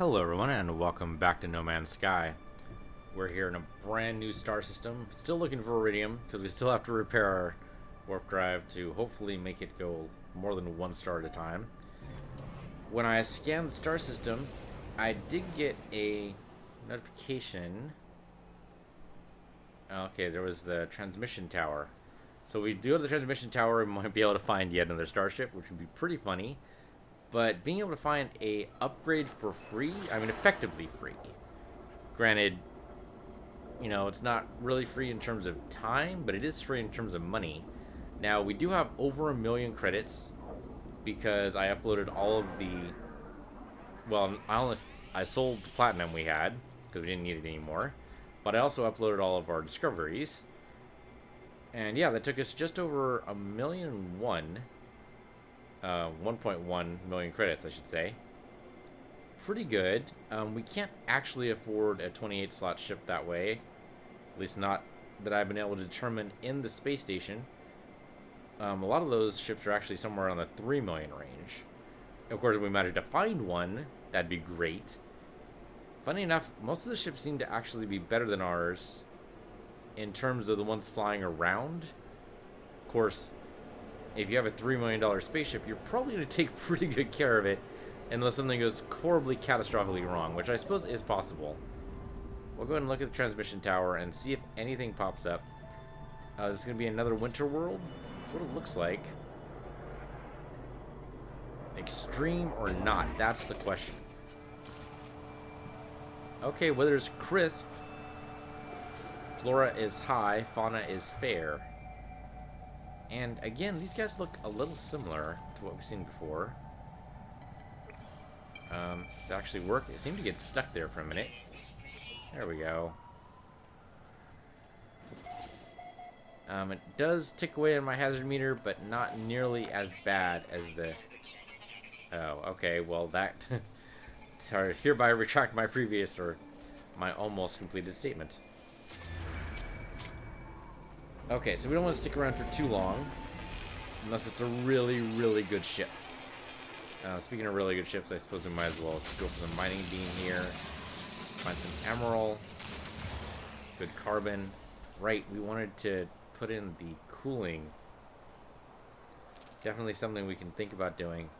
Hello everyone and welcome back to No Man's Sky. We're here in a brand new star system, still looking for iridium because we still have to repair our warp drive to hopefully make it go more than one star at a time. When I scanned the star system, I did get a notification. Okay, there was the transmission tower. So we do have the transmission tower, we might be able to find yet another starship, which would be pretty funny. But being able to find a upgrade for free, I mean effectively free. Granted, you know, it's not really free in terms of time, but it is free in terms of money. Now, we do have over 1,000,000 credits because I uploaded all of the... Well, I sold the platinum we had because we didn't need it anymore. But I also uploaded all of our discoveries. And yeah, that took us just over 1,000,001. 1.1 million credits, I should say. Pretty good. We can't actually afford a 28 slot ship that way. At least not that I've been able to determine in the space station. A lot of those ships are actually somewhere on the 3 million range. Of course, if we managed to find one, that'd be great. Funny enough, most of the ships seem to actually be better than ours in terms of the ones flying around. Of course, if you have a $3 million spaceship, you're probably going to take pretty good care of it unless something goes horribly catastrophically wrong, which I suppose is possible. We'll go ahead and look at the transmission tower and see if anything pops up. This is going to be another winter world. That's what it looks like. Extreme or not, that's the question. Okay, weather is crisp. Flora is high, fauna is fair. And again, these guys look a little similar to what we've seen before. To actually work, it seemed to get stuck there for a minute. There we go. It does tick away on my hazard meter, but not nearly as bad as the... Oh, okay, well that... Sorry, hereby retract my previous, or my almost completed statement. Okay, so we don't want to stick around for too long, unless it's a really, really good ship. Speaking of really good ships, I suppose we might as well go for the mining beam here. Find some emerald. Good carbon. Right, we wanted to put in the cooling. Definitely something we can think about doing.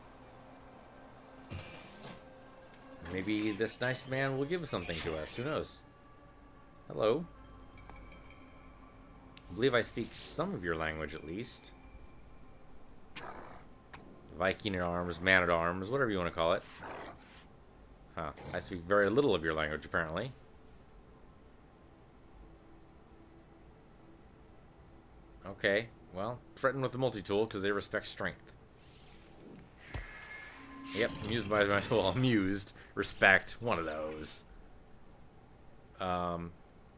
Maybe this nice man will give something to us. Who knows? Hello. I believe I speak some of your language, at least. Viking at arms, man at arms, whatever you want to call it. Huh. I speak very little of your language, apparently. Okay. Well, threaten with the multi-tool, because they respect strength. Yep, amused by my... Well, amused. Respect. One of those.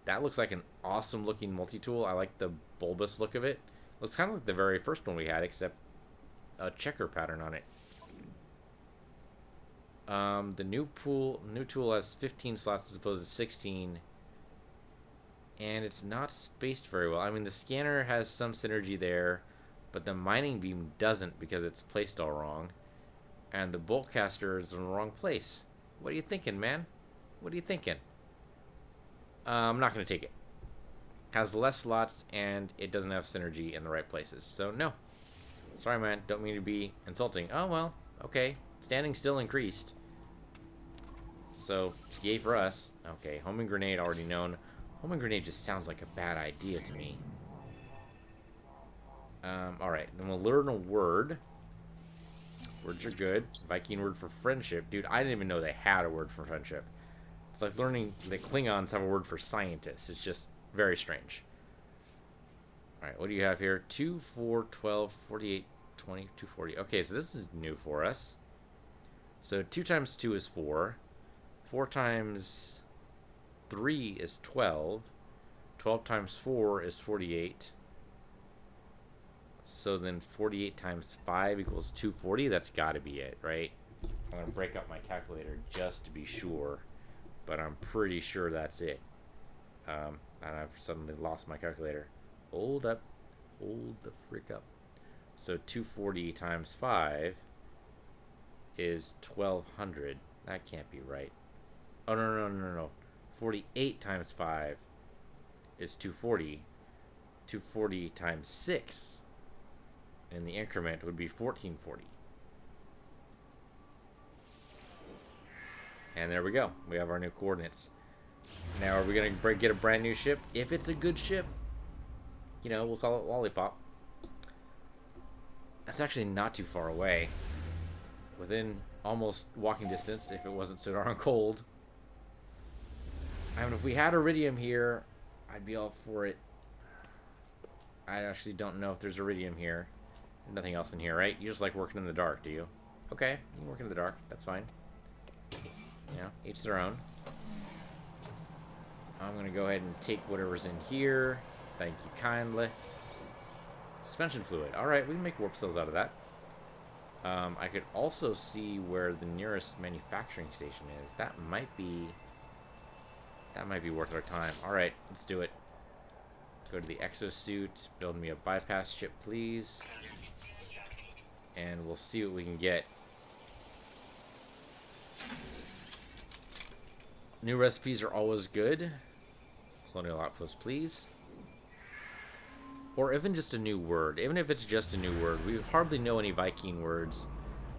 That looks like an awesome looking multi-tool. I like the bulbous look of it. Looks kind of like the very first one we had, except a checker pattern on it. The new tool has 15 slots as opposed to 16. And it's not spaced very well. I mean, the scanner has some synergy there, but the mining beam doesn't because it's placed all wrong. And the bolt caster is in the wrong place. What are you thinking, man? What are you thinking? I'm not going to take it. Has less slots, and it doesn't have synergy in the right places. So, no. Sorry, man. Don't mean to be insulting. Oh, well. Okay. Standing still increased. So, yay for us. Okay. Homing grenade already known. Homing grenade just sounds like a bad idea to me. Alright. Then we'll learn a word. Words are good. Viking word for friendship. Dude, I didn't even know they had a word for friendship. It's like learning the Klingons have a word for scientists. It's just very strange. Alright, what do you have here? 2, 4, 12, 48, 20, 240. Okay, so this is new for us. So 2 times 2 is 4. 4 times 3 is 12. 12 times 4 is 48. So then 48 times 5 equals 240. That's got to be it, right? I'm going to break up my calculator just to be sure. But I'm pretty sure that's it. And I've suddenly lost my calculator. Hold up. Hold the frick up. So 240 times 5 is 1200. That can't be right. Oh, no, no, no, no, no. 48 times 5 is 240. 240 times 6 in the increment would be 1440. And there we go. We have our new coordinates. Now, are we going to get a brand new ship? If it's a good ship, you know, we'll call it Lollipop. That's actually not too far away. Within almost walking distance, if it wasn't so darn cold. I mean, if we had iridium here, I'd be all for it. I actually don't know if there's iridium here. Nothing else in here, right? You just like working in the dark, do you? Okay, you can work in the dark. That's fine. You know, each their own. I'm going to go ahead and take whatever's in here. Thank you kindly. Suspension fluid. Alright, we can make warp cells out of that. I could also see where the nearest manufacturing station is. That might be worth our time. Alright, let's do it. Go to the exosuit. Build me a bypass ship, please. And we'll see what we can get. New recipes are always good. Colonial outpost, please. Or even just a new word. Even if it's just a new word. We hardly know any Viking words.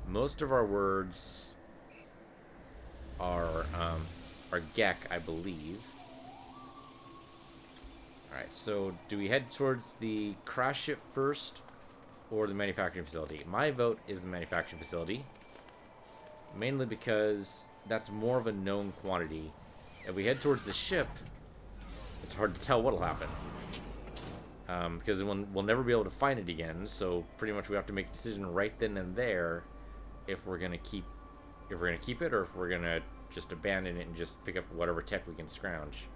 Most of our words are Gek, I believe. Alright, so do we head towards the crash ship first or the manufacturing facility? My vote is the manufacturing facility. Mainly because that's more of a known quantity. If we head towards the ship, it's hard to tell what'll happen. Because we'll never be able to find it again, so pretty much we have to make a decision right then and there if we're gonna keep it or if we're gonna just abandon it and just pick up whatever tech we can scrounge.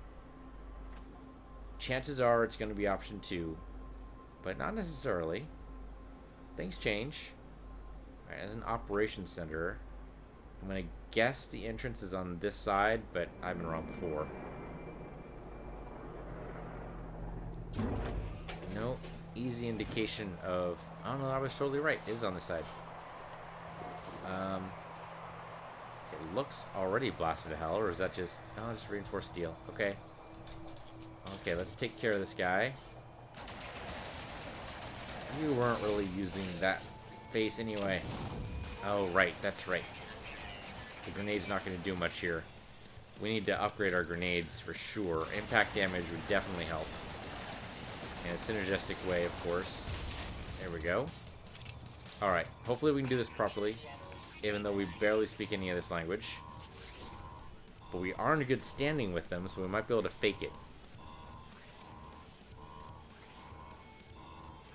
Chances are it's gonna be option 2, but not necessarily. Things change. Alright, as an operations center, I'm gonna guess the entrance is on this side, but I've been wrong before. No easy indication of... Oh no, I was totally right. It is on this side. It looks already blasted to hell, or is that just... Oh, just reinforced steel. Okay. Okay, let's take care of this guy. We weren't really using that face anyway. Oh, right. That's right. The grenade's not going to do much here. We need to upgrade our grenades for sure. Impact damage would definitely help. In a synergistic way, of course. There we go. Alright, hopefully we can do this properly, even though we barely speak any of this language. But we are in a good standing with them, so we might be able to fake it.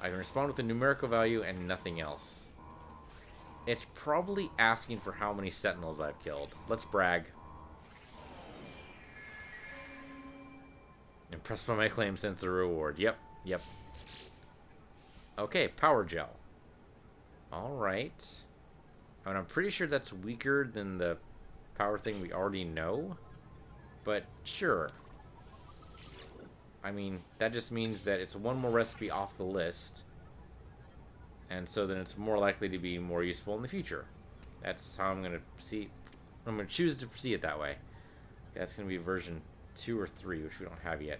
I can respond with a numerical value and nothing else. It's probably asking for how many sentinels I've killed. Let's brag. Impressed by my claim since the reward. Yep. Yep. Okay, power gel. Alright. I mean, I'm pretty sure that's weaker than the power thing we already know. But, sure. I mean, that just means that it's one more recipe off the list. And so then it's more likely to be more useful in the future. That's how I'm going to see... I'm going to choose to see it that way. That's going to be version 2 or 3, which we don't have yet.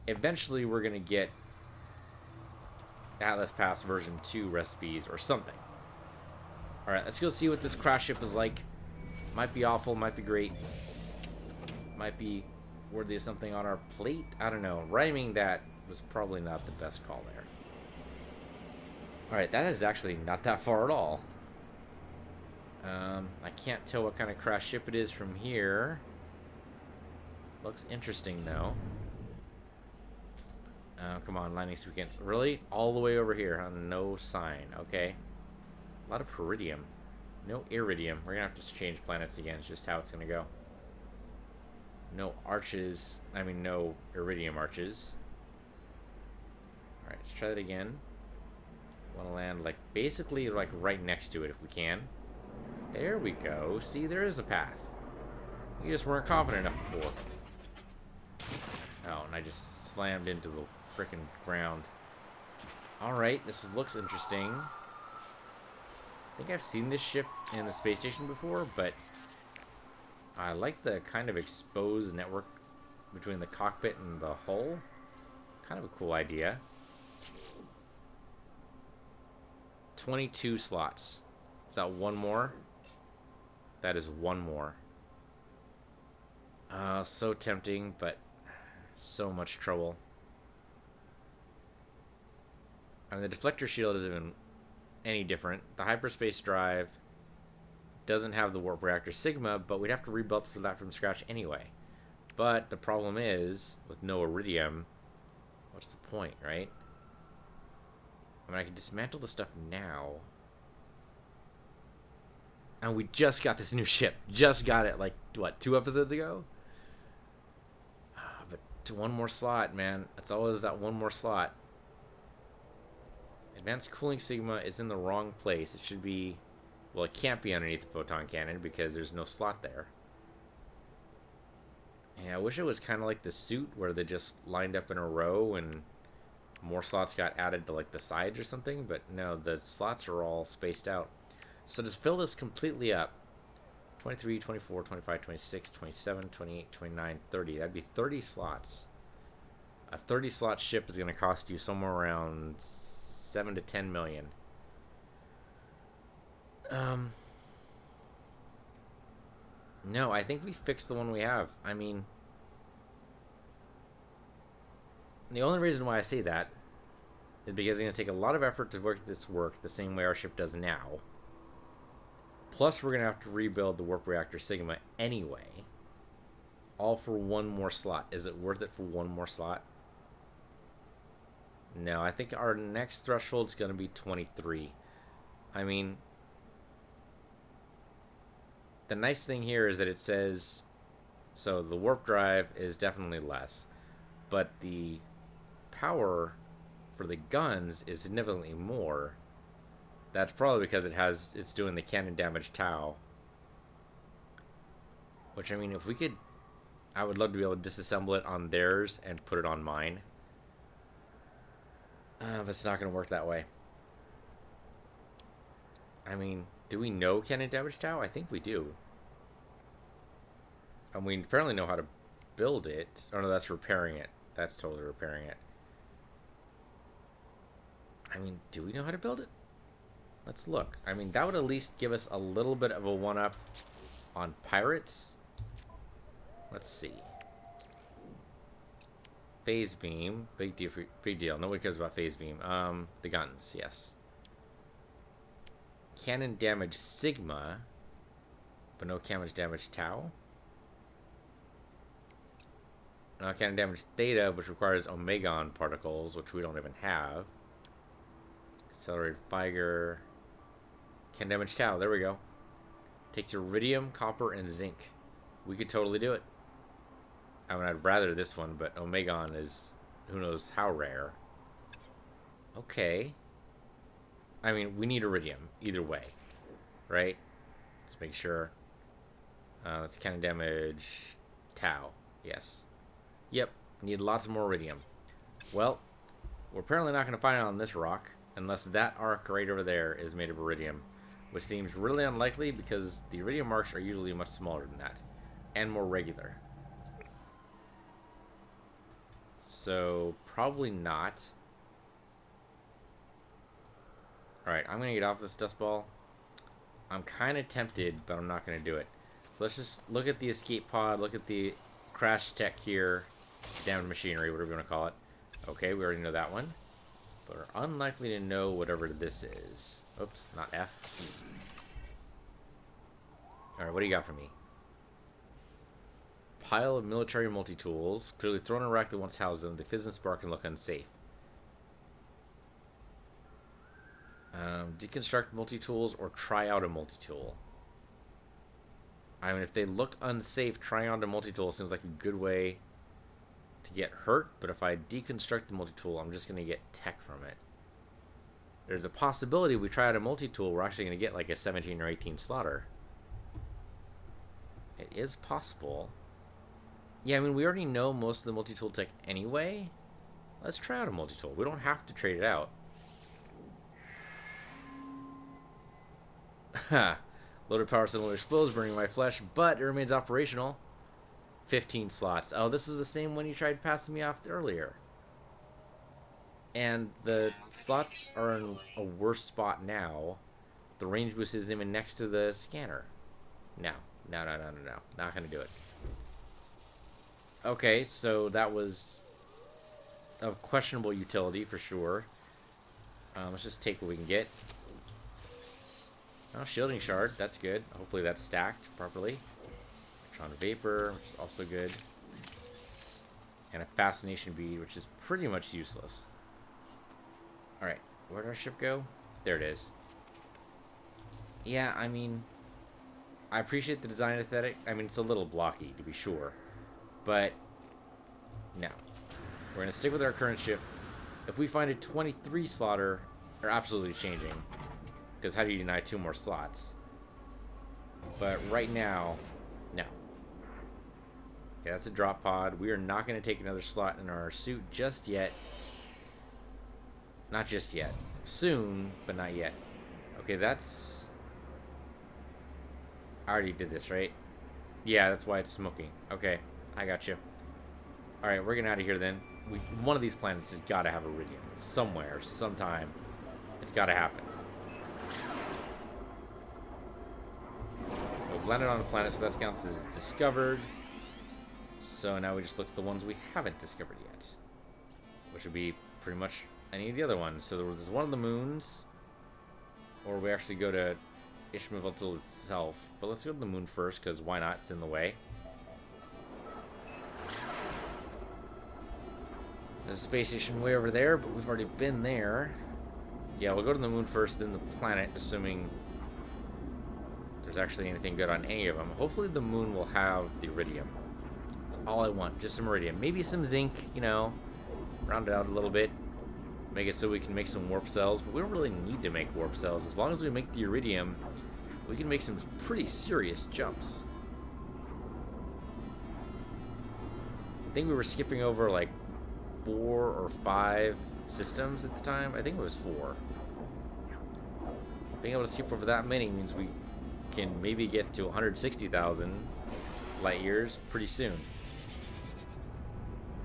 Eventually, we're going to get Atlas Pass version 2 recipes or something. Alright, let's go see what this crash ship is like. Might be awful, might be great. Might be worthy of something on our plate. I don't know. Rhyming that was probably not the best call there. Alright, that is actually not that far at all. I can't tell what kind of crash ship it is from here. Looks interesting, though. Come on, landing sequence. Really? All the way over here, huh? No sign. Okay. A lot of iridium. No iridium. We're going to have to change planets again. It's just how it's going to go. No arches. I mean, no iridium arches. Alright, let's try that again. Want to land, like, basically, like, right next to it if we can. There we go. See, there is a path. You just weren't confident enough before. Oh, and I just slammed into the frickin' ground. Alright, this looks interesting. I think I've seen this ship in the space station before, but I like the kind of exposed network between the cockpit and the hull. Kind of a cool idea. 22 slots. Is that one more? That is one more. So tempting, but so much trouble. I mean, the deflector shield isn't even any different. The hyperspace drive doesn't have the warp reactor Sigma, but we'd have to rebuild for that from scratch anyway. But the problem is, with no iridium, what's the point, right? I mean, I can dismantle the stuff now. And we just got this new ship. Just got it, like, what, 2 episodes ago? But to one more slot, man. It's always that one more slot. Advanced Cooling Sigma is in the wrong place. It should be... Well, it can't be underneath the photon cannon because there's no slot there. Yeah, I wish it was kind of like the suit where they just lined up in a row and more slots got added to like the sides or something. But no, the slots are all spaced out. So to fill this completely up, 23, 24, 25, 26, 27, 28, 29, 30. That'd be 30 slots. A 30 slot ship is going to cost you somewhere around 7 to 10 million. No, I think we fixed the one we have. I mean, the only reason why I say that is because it's going to take a lot of effort to work this work the same way our ship does now. Plus, we're going to have to rebuild the warp reactor Sigma anyway. All for one more slot. Is it worth it for one more slot? No, I think our next threshold is going to be 23. I mean... The nice thing here is that it says, so the warp drive is definitely less, but the power for the guns is significantly more. That's probably because it's doing the cannon damage tau. Which, I mean, if we could, I would love to be able to disassemble it on theirs and put it on mine. But it's not going to work that way. I mean, do we know cannon damage tau? I think we do. And we apparently know how to build it. Oh no, that's repairing it. That's totally repairing it. I mean, do we know how to build it? Let's look. I mean, that would at least give us a little bit of a one-up on pirates. Let's see. Phase beam. Big deal. Big deal. Nobody cares about phase beam. The guns, yes. Cannon damage Sigma, but no cannon damage Tau. No cannon damage Theta, which requires Omegon particles, which we don't even have. Accelerated Figer. Cannon damage Tau, there we go. Takes iridium, copper, and zinc. We could totally do it. I mean, I'd rather this one, but Omegon is who knows how rare. Okay. I mean, we need iridium either way, right? Let's make sure. That's cannon damage Tau. Yes. Yep. Need lots more iridium. Well, we're apparently not going to find it on this rock unless that arc right over there is made of iridium, which seems really unlikely because the iridium arcs are usually much smaller than that and more regular. So, probably not. Alright, I'm going to get off this dust ball. I'm kind of tempted, but I'm not going to do it. So let's just look at the escape pod, look at the crash tech here, damaged machinery, whatever you want to call it. Okay, we already know that one. But we're unlikely to know whatever this is. Oops, not F. Alright, what do you got for me? Pile of military multi-tools, clearly thrown in a rack that once housed them. They fizz and spark and look unsafe. Deconstruct multi-tools or try out a multi-tool. I mean, if they look unsafe, trying out a multi-tool seems like a good way to get hurt, but if I deconstruct the multi-tool, I'm just going to get tech from it. There's a possibility we try out a multi-tool, we're actually going to get like a 17 or 18 slaughter. It is possible. Yeah, I mean, we already know most of the multi-tool tech anyway. Let's try out a multi-tool. We don't have to trade it out. Loaded power cylinder explodes, burning my flesh, but it remains operational. 15 slots. Oh, this is the same one you tried passing me off earlier. And the slots are in a worse spot now. The range boost isn't even next to the scanner. No. No. Not gonna do it. Okay, so that was of questionable utility for sure. Let's just take what we can get. Oh, shielding shard. That's good. Hopefully that's stacked properly. Electron vapor, which is also good. And a fascination bead, which is pretty much useless. Alright, where did our ship go? There it is. Yeah, I mean, I appreciate the design aesthetic. I mean, it's a little blocky, to be sure. But, no. We're going to stick with our current ship. If we find a 23 slotter, they're absolutely changing. Because how do you deny 2 more slots? But right now, no. Okay, that's a drop pod. We are not going to take another slot in our suit just yet. Not just yet. Soon, but not yet. Okay, that's... I already did this, right? Yeah, that's why it's smoking. Okay, I got you. Alright, we're getting out of here then. One of these planets has got to have iridium. Somewhere, sometime. It's got to happen. We've landed on a planet, so that counts as discovered. So now we just look at the ones we haven't discovered yet. Which would be pretty much any of the other ones. So there's one of the moons. Or we actually go to Ishmael itself. But let's go to the moon first, because why not? It's in the way. There's a space station way over there, but we've already been there. Yeah, we'll go to the moon first, then the planet, assuming there's actually anything good on any of them. Hopefully the moon will have the iridium. That's all I want, just some iridium. Maybe some zinc, you know, round it out a little bit. Make it so we can make some warp cells, but we don't really need to make warp cells. As long as we make the iridium, we can make some pretty serious jumps. I think we were skipping over like 4 or 5 systems at the time. I think it was 4. Being able to skip over that many means we can maybe get to 160,000 light years pretty soon.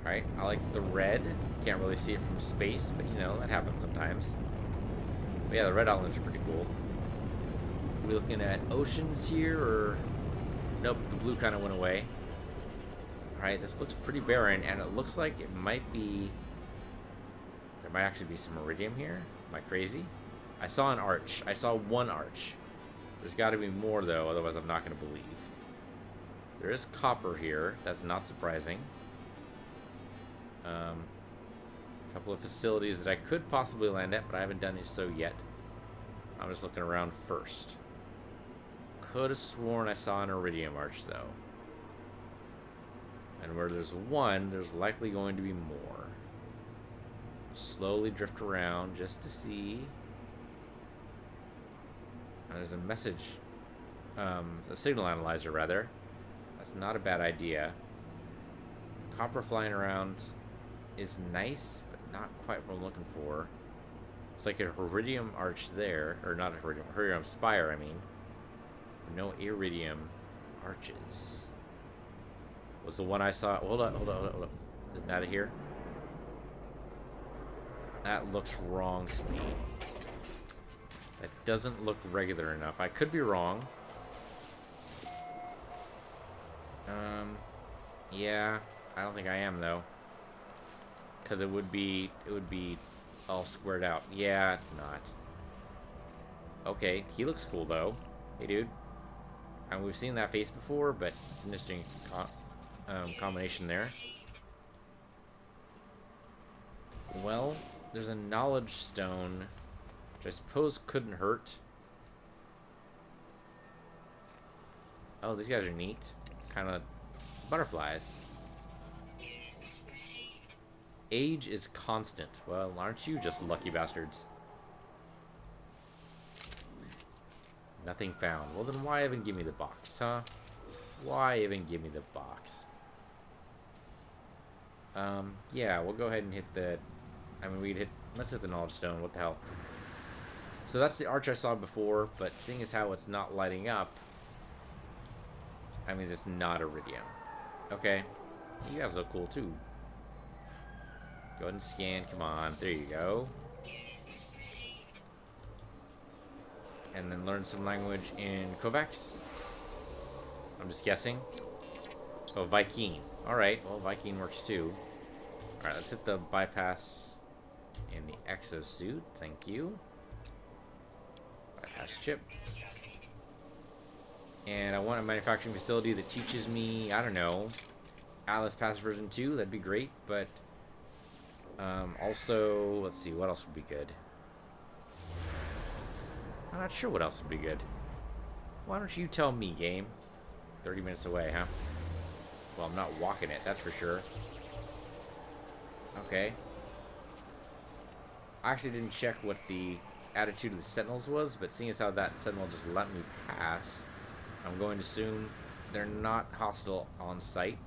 Alright, I like the red. Can't really see it from space, but you know, that happens sometimes. But yeah, the red outlines are pretty cool. Are we looking at oceans here, or... Nope, the blue kind of went away. Alright, this looks pretty barren, and it looks like it might be... There might actually be some iridium here. Am I crazy? I saw an arch. I saw one arch. There's got to be more, though, otherwise I'm not going to believe. There is copper here. That's not surprising. A couple of facilities that I could possibly land at, but I haven't done so yet. I'm just looking around first. Could have sworn I saw an iridium arch, though. And where there's one, there's likely going to be more. Slowly drift around just to see. There's a message, a signal analyzer rather. That's not a bad idea. Copper flying around is nice, but not quite what I'm looking for. It's like a iridium arch there, or not a iridium spire, I mean. No iridium arches. Was the one I saw? Hold up. Isn't that here? That looks wrong to me. That doesn't look regular enough. I could be wrong. Yeah, I don't think I am though. Because it would be all squared out. Yeah, it's not. Okay, he looks cool though. Hey, dude. And we've seen that face before, but it's an interesting combination there. Well, there's a knowledge stone, which I suppose couldn't hurt. Oh, these guys are neat. Kind of butterflies. Age is constant. Well, aren't you just lucky bastards? Nothing found. Well, then why even give me the box, huh? Why even give me the box? Yeah, we'll go ahead and hit the... I mean, we'd hit... Let's hit the knowledge stone. What the hell? So that's the arch I saw before, but seeing as how it's not lighting up, I mean, it's not iridium. Okay. You guys look cool, too. Go ahead and scan. Come on. There you go. And then learn some language in Kovacs. I'm just guessing. Oh, Viking. Alright, well, Viking works too. Alright, let's hit the bypass in the exosuit. Thank you. Bypass chip. And I want a manufacturing facility that teaches me, I don't know, Atlas Pass version 2. That'd be great, but also, let's see, what else would be good? I'm not sure what else would be good. Why don't you tell me, game? 30 minutes away, huh? Well, I'm not walking it, that's for sure. Okay. I actually didn't check what the attitude of the Sentinels was, but seeing as how that Sentinel just let me pass, I'm going to assume they're not hostile on sight.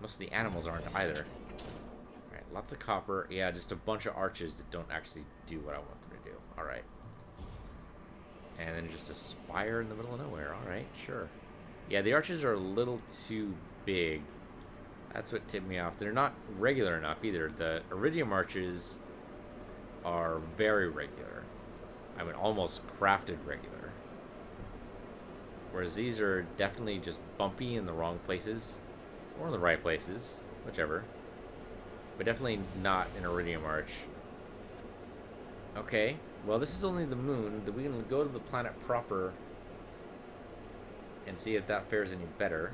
Most of the animals aren't either. Alright, lots of copper. Yeah, just a bunch of arches that don't actually do what I want them to do. Alright. And then just a spire in the middle of nowhere. Alright, sure. Yeah, the arches are a little too big. That's what tipped me off. They're not regular enough either. The iridium arches are very regular. I mean, almost crafted regular. Whereas these are definitely just bumpy in the wrong places. Or in the right places. Whichever. But definitely not an iridium arch. Okay. Well, this is only the moon. We can go to the planet proper and see if that fares any better.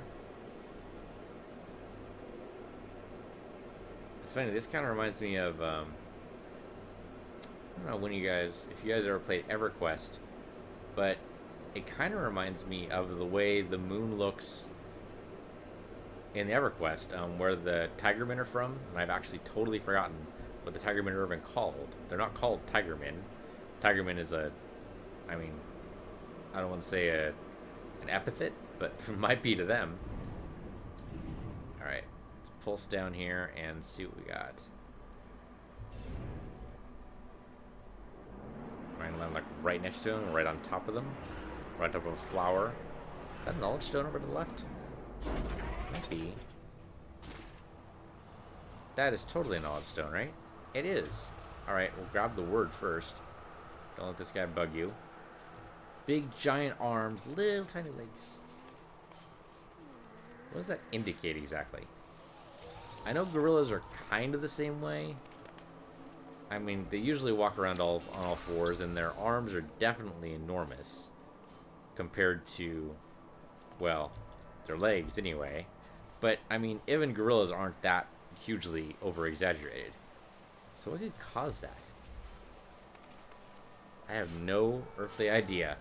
It's funny, this kind of reminds me of, I don't know when if you guys ever played EverQuest, but it kind of reminds me of the way the moon looks in the EverQuest, where the Tigermen are from, and I've actually totally forgotten what the Tigermen are even called. They're not called Tigermen. Tigermen is I don't want to say an epithet, but it might be to them. Alright, let's pulse down here and see what we got. Right, land like right next to them, right on top of them. Right on top of a flower. Is that a knowledge stone over to the left? Might be. That is totally a knowledge stone, right? It is. Alright, we'll grab the word first. Don't let this guy bug you. Big giant arms, little tiny legs. What does that indicate exactly? I know gorillas are kind of the same way. I mean, they usually walk around on all fours, and their arms are definitely enormous compared to, well, their legs anyway. But, I mean, even gorillas aren't that hugely over-exaggerated. So what could cause that? I have no earthly idea.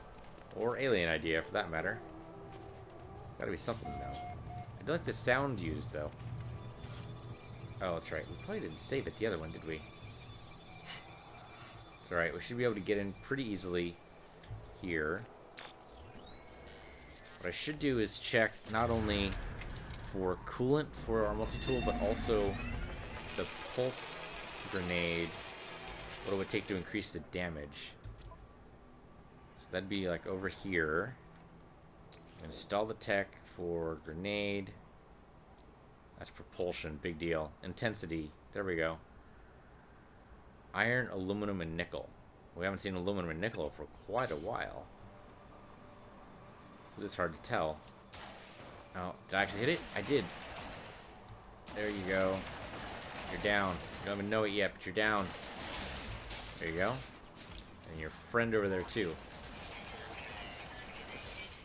Or alien idea, for that matter. Gotta be something, though. I do like the sound used, though. Oh, that's right. We probably didn't save it the other one, did we? It's alright. We should be able to get in pretty easily here. What I should do is check not only for coolant for our multi-tool, but also the pulse grenade. What it would take to increase the damage. So that'd be like over here. Install the tech for grenade. That's propulsion, big deal. Intensity, there we go. Iron, aluminum, and nickel. We haven't seen aluminum and nickel for quite a while. So it's hard to tell. Oh, did I actually hit it? I did. There you go. You're down. You don't even know it yet, but you're down. There you go. And your friend over there, too.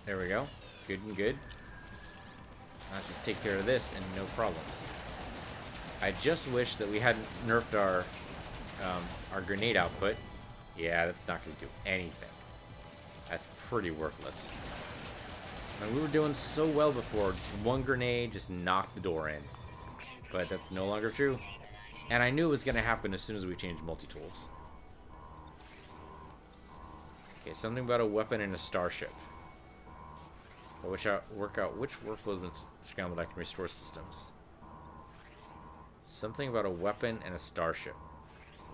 There we go. Good and good. Let's just take care of this and no problems. I just wish that we hadn't nerfed our grenade output. Yeah, that's not going to do anything. That's pretty worthless. And we were doing so well before. Just one grenade just knocked the door in. But that's no longer true. And I knew it was going to happen as soon as we changed multi-tools. Okay, something about a weapon and a starship. Work out which workflows been scrambled I can restore systems. Something about a weapon and a starship.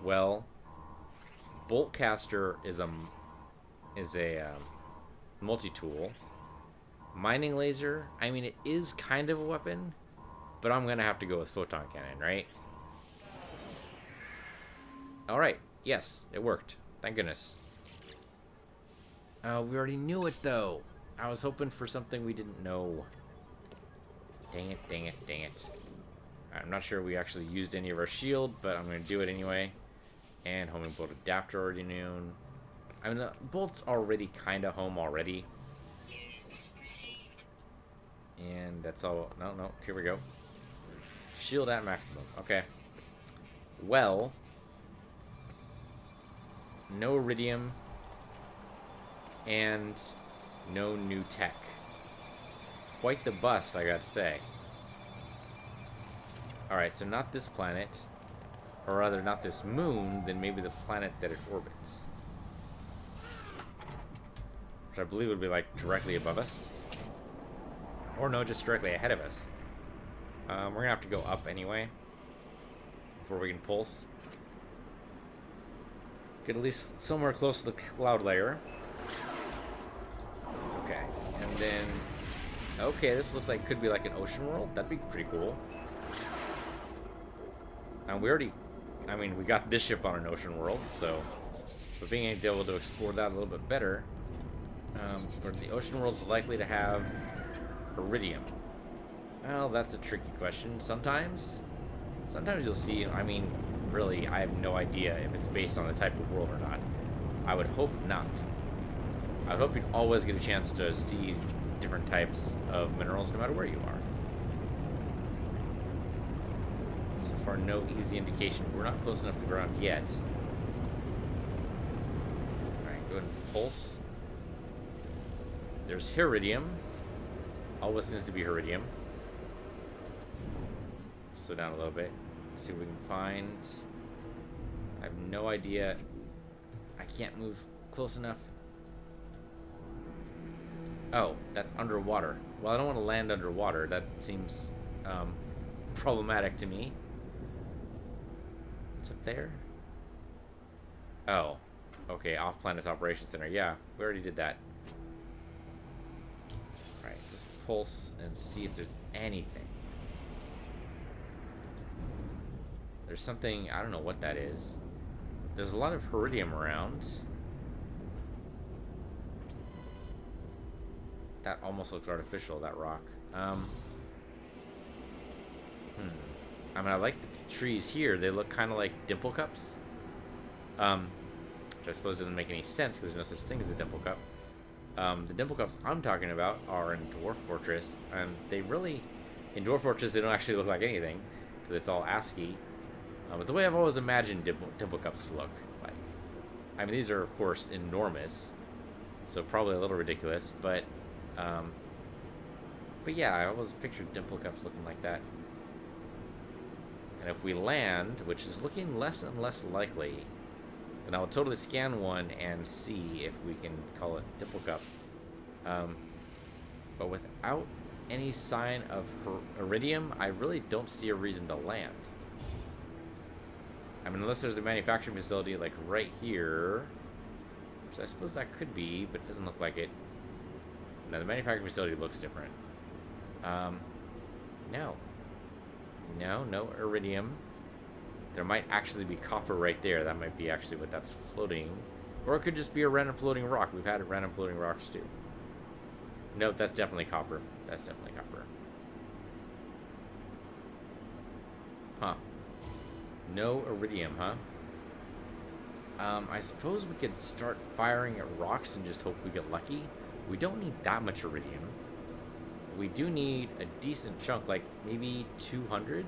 Well, bolt caster is a multi-tool. Mining laser, I mean, it is kind of a weapon, but I'm gonna have to go with photon cannon, right? All right, yes, it worked. Thank goodness. We already knew it though. I was hoping for something we didn't know. Dang it, dang it, dang it. I'm not sure we actually used any of our shield, but I'm going to do it anyway. And homing bolt adapter already known. I mean, the bolt's already kind of home already. And that's all. No, here we go. Shield at maximum. Okay. Well, no iridium and no new tech. Quite the bust, I gotta say. Alright, so not this planet. Or rather, not this moon, then maybe the planet that it orbits. Which I believe would be, like, directly above us. Or no, just directly ahead of us. We're gonna have to go up anyway. Before we can pulse. Get at least somewhere close to the cloud layer. Okay, and then... Okay, this looks like it could be like an ocean world. That'd be pretty cool. And we already... I mean, we got this ship on an ocean world, so... But being able to explore that a little bit better... Or the ocean world's likely to have... iridium. Well, that's a tricky question. Sometimes you'll see... I mean, really, I have no idea if it's based on the type of world or not. I would hope not. I would hope you'd always get a chance to see different types of minerals no matter where you are. So far, no easy indication. We're not close enough to the ground yet. Alright, go ahead and pulse. There's iridium. Always seems to be iridium. Slow down a little bit. See what we can find. I have no idea. I can't move close enough. Oh, that's underwater. Well, I don't want to land underwater. That seems problematic to me. What's up there? Oh. Okay, off-planet operations center. Yeah, we already did that. Alright, just pulse and see if there's anything. There's something, I don't know what that is. There's a lot of iridium around. That almost looks artificial, that rock. I mean, I like the trees here. They look kind of like dimple cups. Which I suppose doesn't make any sense because there's no such thing as a dimple cup. The dimple cups I'm talking about are in Dwarf Fortress. And they really... In Dwarf Fortress, they don't actually look like anything. Because it's all ASCII. But the way I've always imagined dimple cups to look like. I mean, these are, of course, enormous. So probably a little ridiculous, but yeah, I always pictured dimple cups looking like that. And if we land, which is looking less and less likely, then I'll totally scan one and see if we can call it dimple cup. But without any sign of iridium, I really don't see a reason to land. I mean, unless there's a manufacturing facility like right here, which I suppose that could be, but it doesn't look like it. No, the manufacturing facility looks different. No iridium. There might actually be copper right there. That might be actually what that's floating. Or it could just be a random floating rock. We've had random floating rocks too. Nope, that's definitely copper. That's definitely copper. Huh. No iridium, huh? I suppose we could start firing at rocks and just hope we get lucky. We don't need that much iridium. We do need a decent chunk, like maybe 200?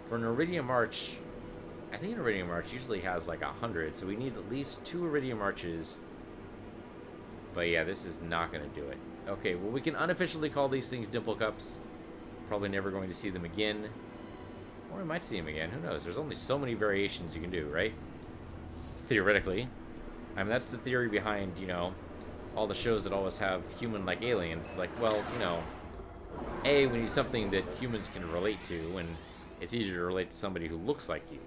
For an iridium arch, I think an iridium arch usually has like 100, so we need at least 2 iridium arches. But yeah, this is not going to do it. Okay, well, we can unofficially call these things dimple cups. Probably never going to see them again. Or we might see them again, who knows? There's only so many variations you can do, right? Theoretically. I mean, that's the theory behind, you know, all the shows that always have human-like aliens. Like, well, you know, A, we need something that humans can relate to, and it's easier to relate to somebody who looks like you.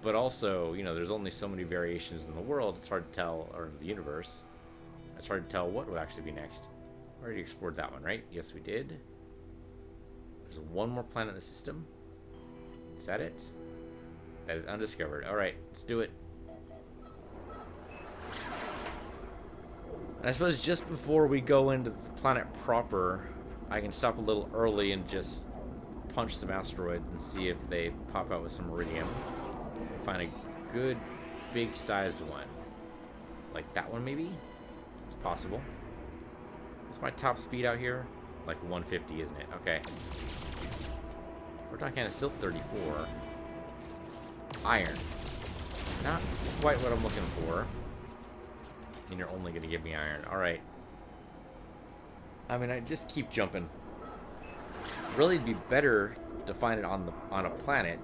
But also, you know, there's only so many variations in the world. It's hard to tell, or in the universe. It's hard to tell what would actually be next. We already explored that one, right? Yes, we did. There's one more planet in the system. Is that it? That is undiscovered. Alright, let's do it. And I suppose just before we go into the planet proper, I can stop a little early and just punch some asteroids and see if they pop out with some iridium. Find a good, big-sized one. Like that one, maybe? It's possible. What's my top speed out here? Like 150, isn't it? Okay. Photon cannon is still 34. Iron. Not quite what I'm looking for. And you're only going to give me iron. Alright. I mean, I just keep jumping. Really, it'd be better to find it on a planet.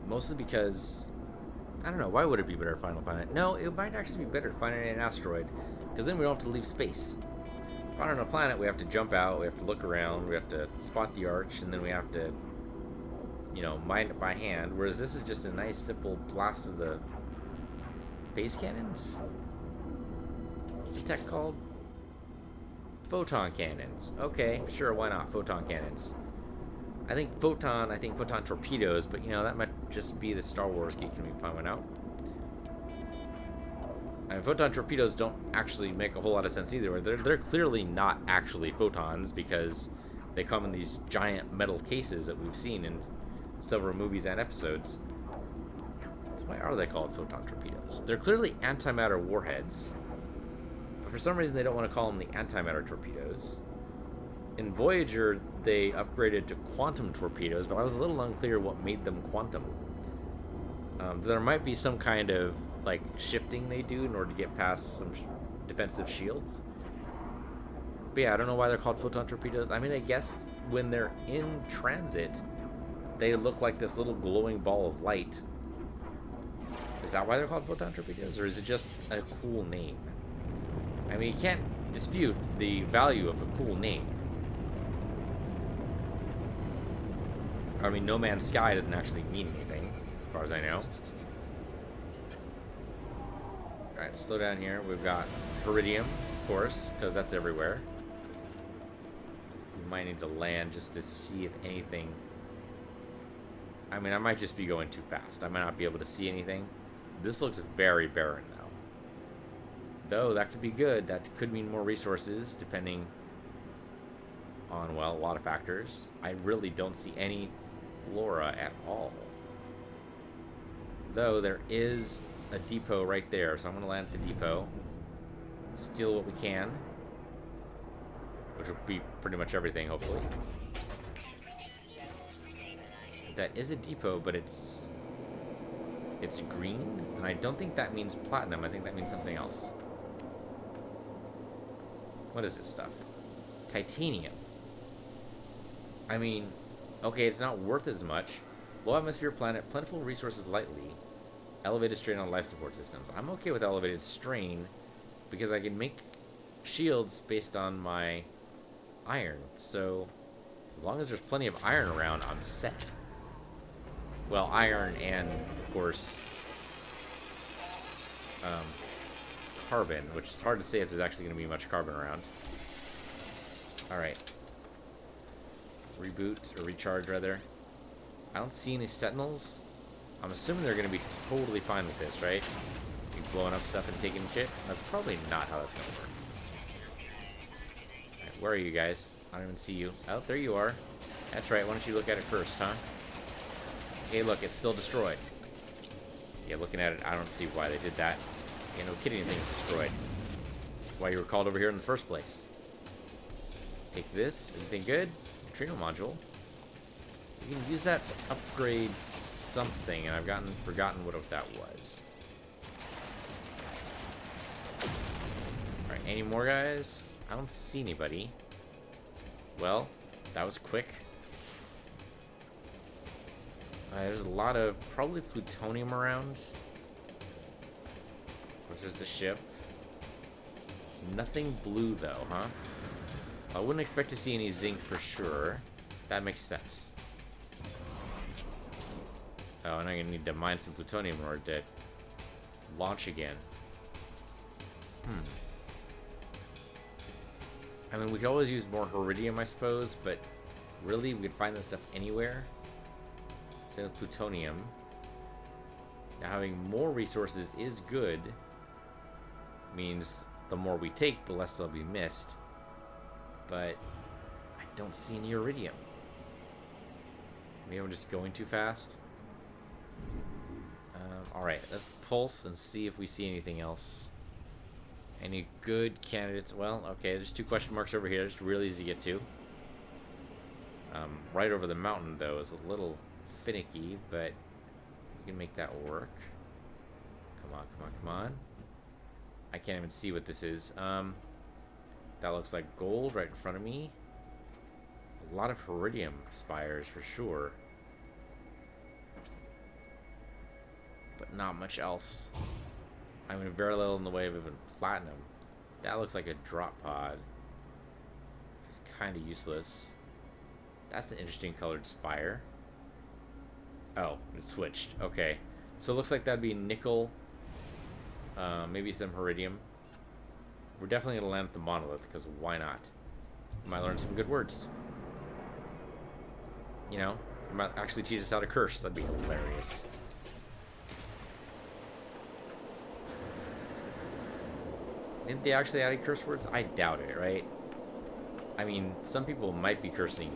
Mostly because... I don't know, why would it be better to find on a planet? No, it might actually be better to find it in an asteroid. Because then we don't have to leave space. Find it on a planet, we have to jump out, we have to look around, we have to spot the arch, and then we have to, you know, mine it by hand. Whereas this is just a nice, simple blast of the phase cannons? What's the tech called? Photon cannons. Okay, sure, why not? Photon cannons. I think photon torpedoes, but you know, that might just be the Star Wars geek in me coming out. I mean, photon torpedoes don't actually make a whole lot of sense either. They're clearly not actually photons because they come in these giant metal cases that we've seen in several movies and episodes. So why are they called photon torpedoes? They're clearly antimatter warheads, but for some reason they don't want to call them the antimatter torpedoes. In Voyager, they upgraded to quantum torpedoes, but I was a little unclear what made them quantum. There might be some kind of like shifting they do in order to get past some defensive shields. But yeah, I don't know why they're called photon torpedoes. I mean, I guess when they're in transit, they look like this little glowing ball of light. Is that why they're called photon torpedoes, or is it just a cool name? I mean, you can't dispute the value of a cool name. I mean, No Man's Sky doesn't actually mean anything, as far as I know. Alright, slow down here. We've got iridium, of course, because that's everywhere. We might need to land just to see if anything... I mean, I might just be going too fast. I might not be able to see anything. This looks very barren, though. Though, that could be good. That could mean more resources, depending on, well, a lot of factors. I really don't see any flora at all. Though, there is a depot right there, so I'm going to land at the depot. Steal what we can. Which will be pretty much everything, hopefully. That is a depot, but it's green, and I don't think that means platinum. I think that means something else. What is this stuff? Titanium. I mean, okay, it's not worth as much. Low atmosphere planet, plentiful resources lightly. Elevated strain on life support systems. I'm okay with elevated strain because I can make shields based on my iron. So, as long as there's plenty of iron around, I'm set. Well, iron and, of course, carbon, which is hard to say if there's actually going to be much carbon around. Alright. Reboot, or recharge, rather. I don't see any sentinels. I'm assuming they're going to be totally fine with this, right? You blowing up stuff and taking shit? That's probably not how that's going to work. Alright, where are you guys? I don't even see you. Oh, there you are. That's right, why don't you look at it first, huh? Hey, look, it's still destroyed. Yeah, looking at it, I don't see why they did that. Yeah, no kidding, anything's destroyed. That's why you were called over here in the first place. Take this. Anything good? Neutrino module. You can use that to upgrade something, and I've forgotten what that was. Alright, any more guys? I don't see anybody. Well, that was quick. There's a lot of probably plutonium around. Of course, there's the ship. Nothing blue though, huh? I wouldn't expect to see any zinc for sure. That makes sense. Oh, and I'm gonna need to mine some plutonium in order to launch again. I mean, we could always use more Iridium, I suppose, but really, we could find that stuff anywhere. Same with plutonium. Now, having more resources is good. Means the more we take, the less they'll be missed. But I don't see any Iridium. Maybe I'm just going too fast. Alright, let's pulse and see if we see anything else. Any good candidates? Well, okay, there's 2 question marks over here. It's real easy to get to. Right over the mountain, though, is a little finicky, but we can make that work. Come on, come on, come on. I can't even see what this is. That looks like gold right in front of me. A lot of Iridium spires for sure. But not much else. I mean, very little in the way of even platinum. That looks like a drop pod. It's kind of useless. That's an interesting colored spire. Oh, it switched. Okay. So it looks like that'd be nickel. Maybe some Iridium. We're definitely going to land at the monolith, because why not? We might learn some good words. You know? We might actually teach us how to curse. That'd be hilarious. Didn't they actually add curse words? I doubt it, right? I mean, some people might be cursing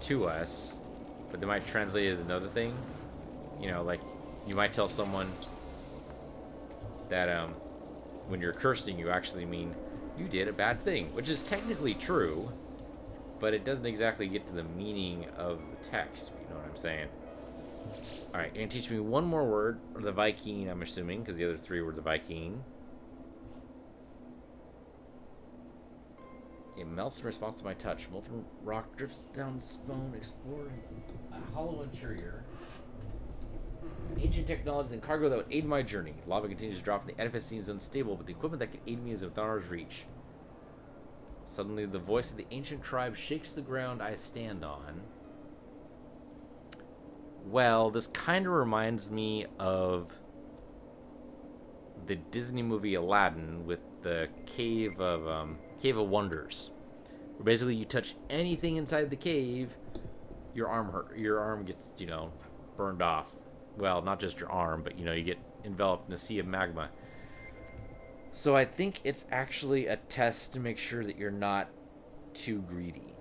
to us, but they might translate it as another thing. You know, like, you might tell someone that, when you're cursing, you actually mean you did a bad thing, which is technically true, but it doesn't exactly get to the meaning of the text, you know what I'm saying? Alright, you're gonna teach me one more word, or the Viking, I'm assuming, because the other 3 were the Viking. It melts in response to my touch. Molten rock drips down the stone, exploring a hollow interior. Ancient technologies and cargo that would aid my journey. Lava continues to drop, and the edifice seems unstable, but the equipment that could aid me is within arm's reach. Suddenly, the voice of the ancient tribe shakes the ground I stand on. Well, this kind of reminds me of the Disney movie Aladdin with the Cave of Wonders. Where basically you touch anything inside the cave, your arm gets, you know, burned off. Well, not just your arm, but, you know, you get enveloped in a sea of magma. So I think it's actually a test to make sure that you're not too greedy.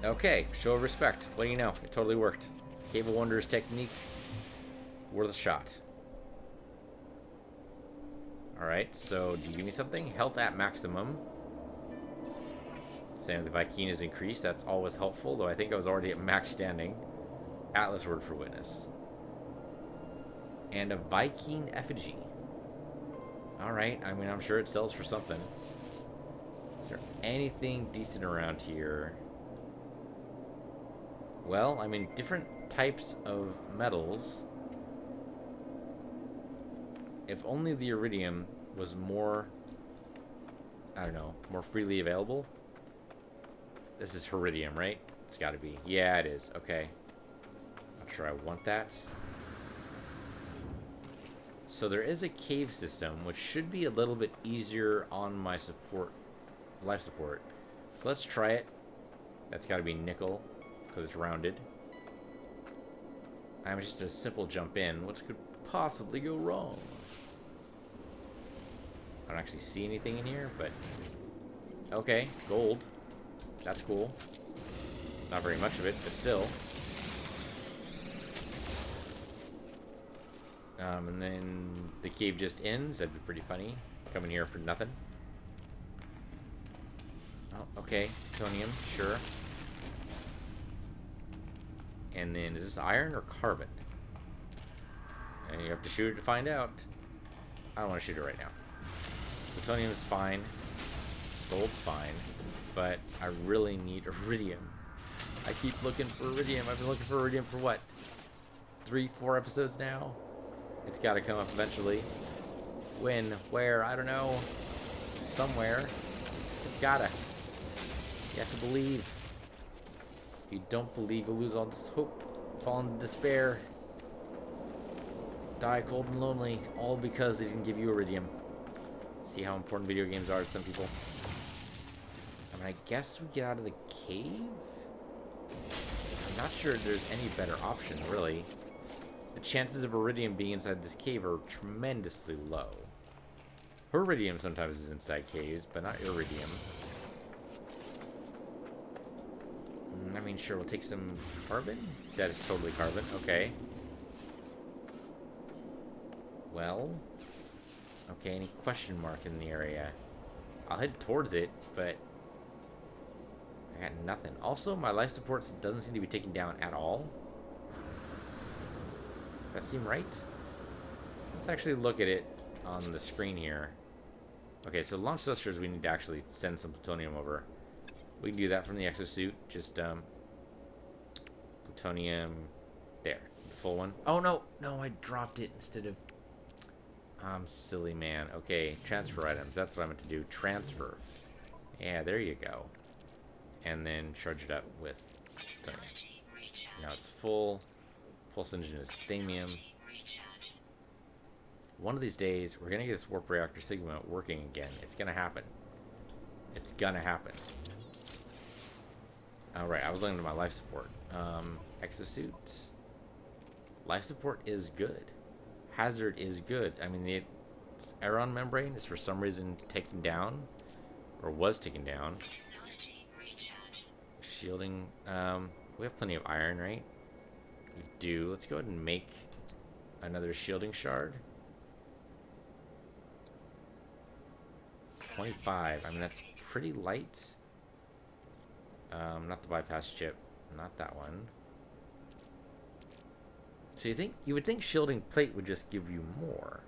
Okay, show of respect. What do you know? It totally worked. Cave of Wonders technique, worth a shot. Alright, so do you give me something? Health at maximum. Standing of the Viking is increased. That's always helpful, though I think I was already at max standing. Atlas word for witness. And a Viking effigy. Alright, I mean, I'm sure it sells for something. Is there anything decent around here? Well, I mean, different types of metals. If only the Iridium was more, I don't know, more freely available. This is Iridium, right? It's got to be. Yeah, it is. Okay. Not sure I want that. So there is a cave system, which should be a little bit easier on my life support. So let's try it. That's got to be nickel, because it's rounded. I'm just a simple jump in. What could possibly go wrong? I don't actually see anything in here, but okay, gold. That's cool. Not very much of it, but still. And then the cave just ends. That'd be pretty funny. Coming here for nothing. Oh, okay. Plutonium, sure. And then, is this iron or carbon? And you have to shoot it to find out. I don't want to shoot it right now. Plutonium is fine. Gold's fine. But I really need Iridium. I keep looking for Iridium. I've been looking for Iridium for what? 3-4 episodes now? It's got to come up eventually. When? Where? I don't know. Somewhere. It's gotta. You have to believe. you don't believe, you'll lose all this hope, fall into despair, die cold and lonely, all because they didn't give you iridium. See how important video games are to some people. I mean, I guess we get out of the cave? I'm not sure there's any better option, really. The chances of iridium being inside this cave are tremendously low. Iridium sometimes is inside caves, but not iridium. I mean, sure, we'll take some carbon. That is totally carbon. Okay. Well. Okay, any question mark in the area? I'll head towards it, but I got nothing. Also, my life support doesn't seem to be taken down at all. Does that seem right? Let's actually look at it on the screen here. Okay, so launch thrusters, we need to actually send some plutonium over. We can do that from the exosuit. Just, plutonium. There. The full one. Oh, no. No, I dropped it instead of... I'm silly, man. Okay, transfer items. That's what I meant to do. Transfer. Yeah, there you go. And then charge it up with plutonium. Now it's full. Pulse engine is thamium. One of these days, we're going to get this warp reactor Sigma working again. It's going to happen. It's going to happen. Alright, I was looking at my life support. Exosuit. Life support is good. Hazard is good. I mean, the Aeron membrane is for some reason taken down. Or was taken down. Shielding. We have plenty of iron, right? We do. Let's go ahead and make another shielding shard. 25. I mean, that's pretty light. Not the bypass chip. Not that one. So you would think shielding plate would just give you more.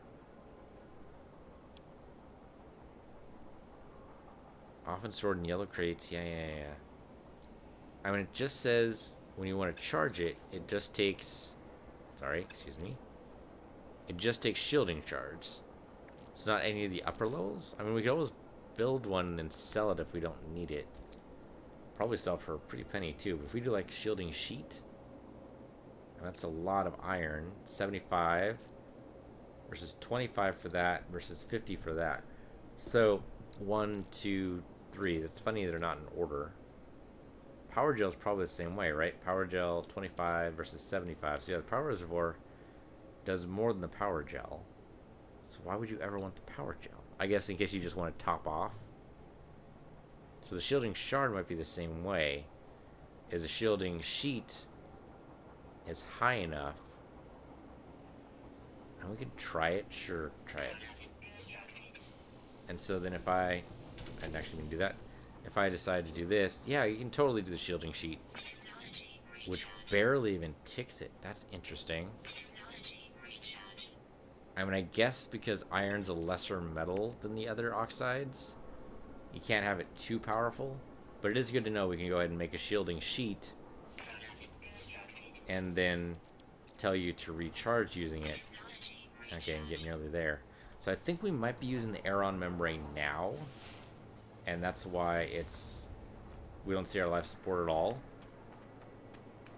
Often stored in yellow crates. Yeah. I mean, it just says when you want to charge it, it just takes... Sorry, excuse me. It just takes shielding shards. It's not any of the upper levels. I mean, we could always build one and sell it if we don't need it. Probably sell for a pretty penny too. But if we do like shielding sheet, that's a lot of iron. 75 versus 25 for that versus 50 for that. So 1, 2, 3. That's funny they're not in order. Power gel is probably the same way, right? Power gel 25 versus 75. So yeah, the power reservoir does more than the power gel. So why would you ever want the power gel? I guess in case you just want to top off. So the shielding shard might be the same way. Is a shielding sheet is high enough. And we could try it. Sure, try it. And so then if I actually can do that. If I decide to do this, yeah, you can totally do the shielding sheet. Which barely even ticks it. That's interesting. I mean, I guess because iron's a lesser metal than the other oxides, you can't have it too powerful. But it is good to know we can go ahead and make a shielding sheet and then tell you to recharge using it. Okay, I'm getting nearly there. So I think we might be using the Aeron membrane now. And that's why we don't see our life support at all.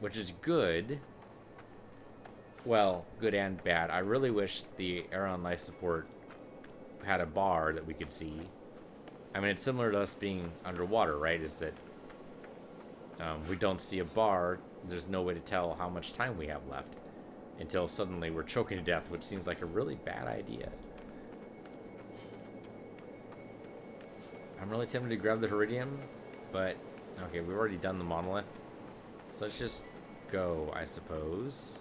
Which is good. Well, good and bad. I really wish the Aeron life support had a bar that we could see. I mean, it's similar to us being underwater, right? Is that we don't see a bar. There's no way to tell how much time we have left until suddenly we're choking to death, which seems like a really bad idea. I'm really tempted to grab the Iridium, but okay, we've already done the monolith. So let's just go, I suppose.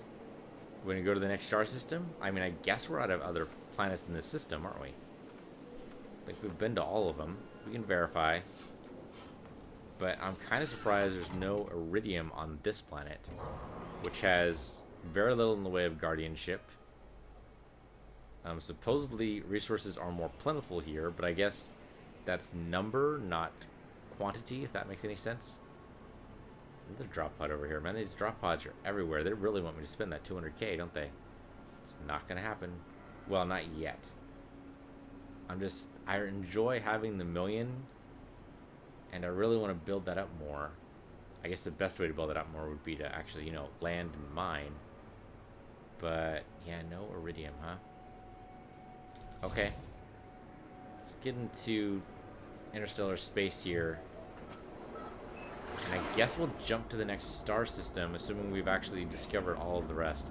We're going to go to the next star system? I mean, I guess we're out of other planets in this system, aren't we? I think we've been to all of them. We can verify. But I'm kind of surprised there's no iridium on this planet, which has very little in the way of guardianship. Supposedly, resources are more plentiful here, but I guess that's number, not quantity, if that makes any sense. Another drop pod over here. Man, these drop pods are everywhere. They really want me to spend that 200k, don't they? It's not going to happen. Well, not yet. I enjoy having the million, and I really want to build that up more. I guess the best way to build it up more would be to actually, you know, land and mine. But, yeah, no iridium, huh? Okay. Let's get into interstellar space here. And I guess we'll jump to the next star system, assuming we've actually discovered all of the rest.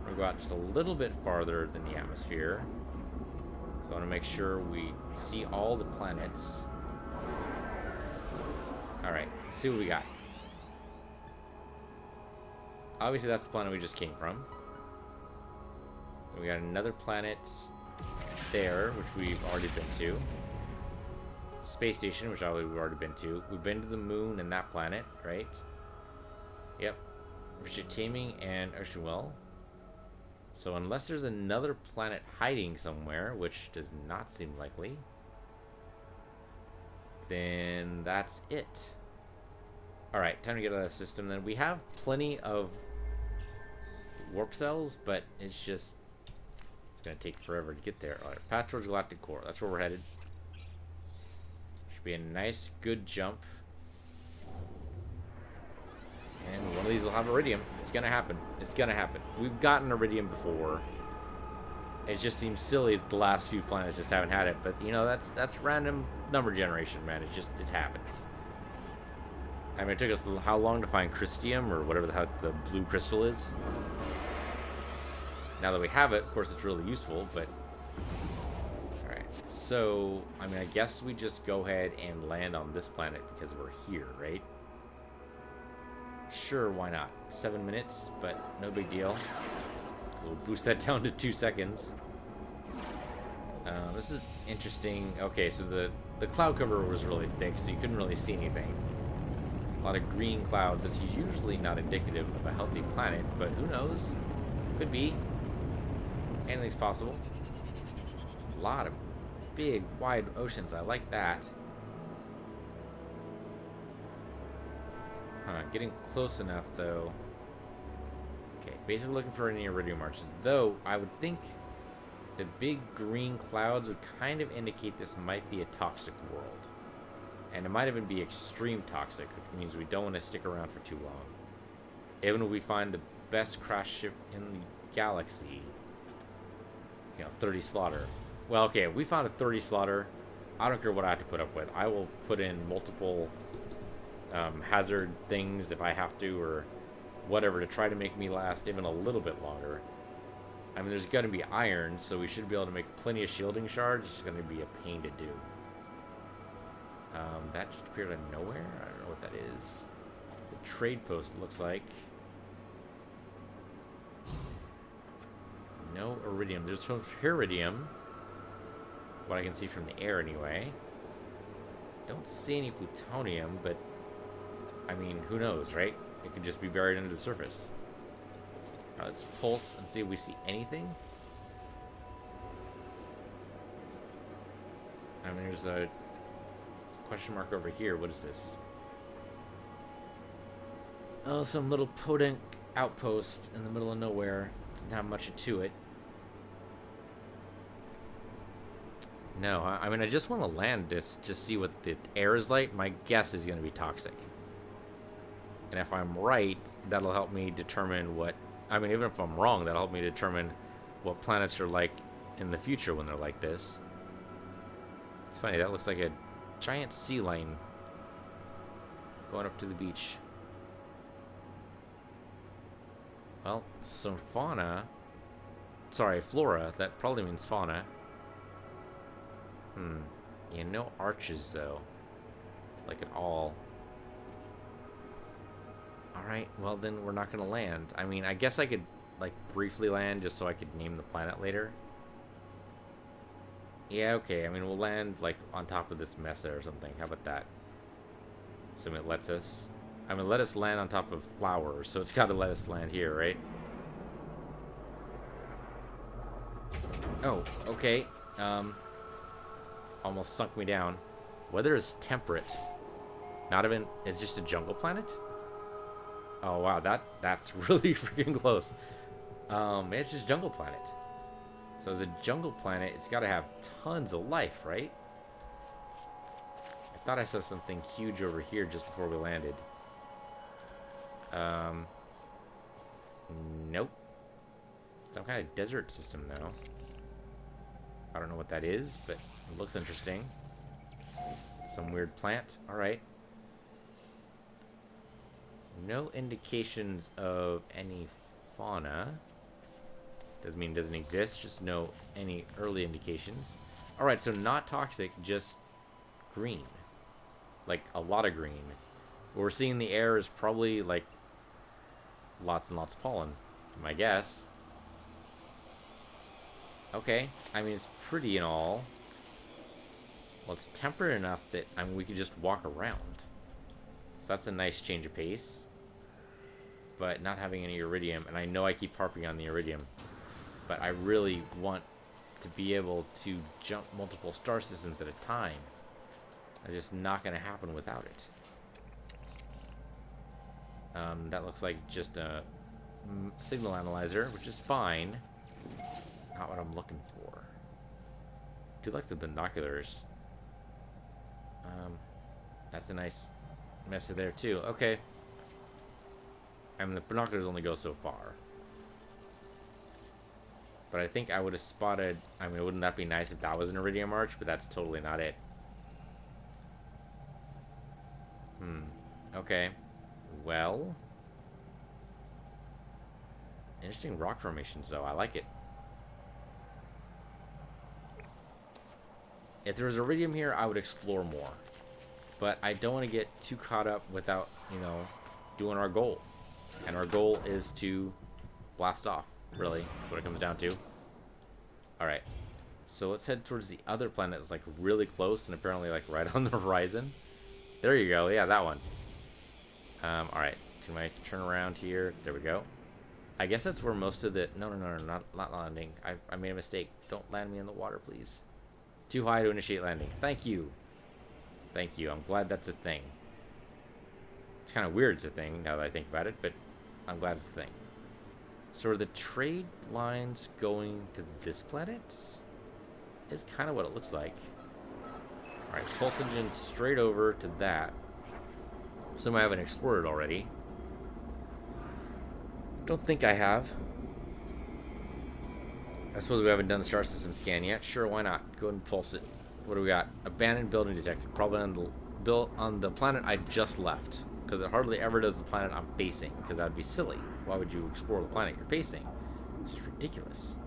We'll go out just a little bit farther than the atmosphere. So I want to make sure we see all the planets. Alright, let's see what we got. Obviously that's the planet we just came from. Then we got another planet there, which we've already been to. Space station, which we've already been to. We've been to the moon and that planet, right? Yep. Richard Taming and Ocean Well. So unless there's another planet hiding somewhere, which does not seem likely, then that's it. Alright, time to get out of the system then. We have plenty of warp cells, but it's just... it's going to take forever to get there. Alright, path towards Galactic Core. That's where we're headed. Should be a nice, good jump. And one of these will have iridium. It's going to happen. It's going to happen. We've gotten iridium before. It just seems silly that the last few planets just haven't had it. But, you know, that's random number generation, man. It happens. I mean, it took us how long to find Christium, or whatever the heck the blue crystal is. Now that we have it, of course, it's really useful, but... Alright, so, I mean, I guess we just go ahead and land on this planet because we're here, right? Sure, why not? 7 minutes, but no big deal. We'll boost that down to 2 seconds. This is interesting. Okay, so the cloud cover was really thick, so you couldn't really see anything. A lot of green clouds. That's usually not indicative of a healthy planet, but who knows? Could be. Anything's possible. A lot of big, wide oceans. I like that. Getting close enough, though. Okay, basically looking for any iridium arches. Though, I would think the big green clouds would kind of indicate this might be a toxic world. And it might even be extreme toxic, which means we don't want to stick around for too long. Even if we find the best crash ship in the galaxy, you know, 30 slaughter. Well, okay, if we found a 30 slaughter, I don't care what I have to put up with. I will put in multiple hazard things if I have to, or whatever, to try to make me last even a little bit longer. I mean, there's going to be iron, so we should be able to make plenty of shielding shards. It's going to be a pain to do. That just appeared out of nowhere. I don't know what that is. It's a trade post, it looks like. No iridium. There's some iridium. What I can see from the air, anyway. Don't see any plutonium, but I mean, who knows, right? It could just be buried under the surface. Alright, let's pulse and see if we see anything. I mean, there's a question mark over here. What is this? Oh, some little podunk outpost in the middle of nowhere. Doesn't have much to it. No, I mean, I just want to land this, just see what the air is like. My guess is going to be toxic. And if I'm right, that'll help me determine what... I mean, even if I'm wrong, that'll help me determine what planets are like in the future when they're like this. It's funny, that looks like a giant sea lion going up to the beach. Well, some fauna... Sorry, flora. That probably means fauna. Yeah, no arches, though. Like, at all. Alright, well then we're not gonna land. I mean, I guess I could, like, briefly land just so I could name the planet later. Yeah, okay, I mean, we'll land, like, on top of this mesa or something. How about that? So it lets us... I mean, let us land on top of flowers, so it's gotta let us land here, right? Oh, okay. Almost sunk me down. Weather is temperate. Not even... It's just a jungle planet? Oh, wow, that's really freaking close. It's just jungle planet. So as a jungle planet, it's got to have tons of life, right? I thought I saw something huge over here just before we landed. Um, nope. Some kind of desert system, though. I don't know what that is, but it looks interesting. Some weird plant. Alright. No indications of any fauna. Doesn't mean it doesn't exist, just no any early indications. Alright, so not toxic, just green. Like, a lot of green. What we're seeing in the air is probably, like, lots and lots of pollen. My guess. Okay, I mean, it's pretty and all. Well, it's temperate enough that, I mean, we could just walk around. So that's a nice change of pace. But not having any iridium, and I know I keep harping on the iridium, but I really want to be able to jump multiple star systems at a time. It's just not going to happen without it. That looks like just a signal analyzer, which is fine. Not what I'm looking for. I do like the binoculars. That's a nice mess of there too. Okay. I mean, the binoculars only go so far. But I think I would have spotted... I mean, wouldn't that be nice if that was an iridium arch? But that's totally not it. Okay. Well... Interesting rock formations, though. I like it. If there was iridium here, I would explore more. But I don't want to get too caught up without, you know, doing our goal. And our goal is to blast off, really. That's what it comes down to. Alright. So let's head towards the other planet that's, like, really close and apparently, like, right on the horizon. There you go. Yeah, that one. Alright. Can I turn around here? There we go. I guess that's where most of the... No, not landing. I made a mistake. Don't land me in the water, please. Too high to initiate landing. Thank you. Thank you. I'm glad that's a thing. It's kind of weird it's a thing, now that I think about it, but I'm glad it's a thing. So are the trade lines going to this planet? Is kind of what it looks like. Alright, pulse engine straight over to that. Some I haven't explored already. Don't think I have. I suppose we haven't done the star system scan yet. Sure, why not? Go ahead and pulse it. What do we got? Abandoned building detected. Probably on the planet I just left. Because it hardly ever does the planet I'm facing. Because that would be silly. Why would you explore the planet you're facing? It's just ridiculous.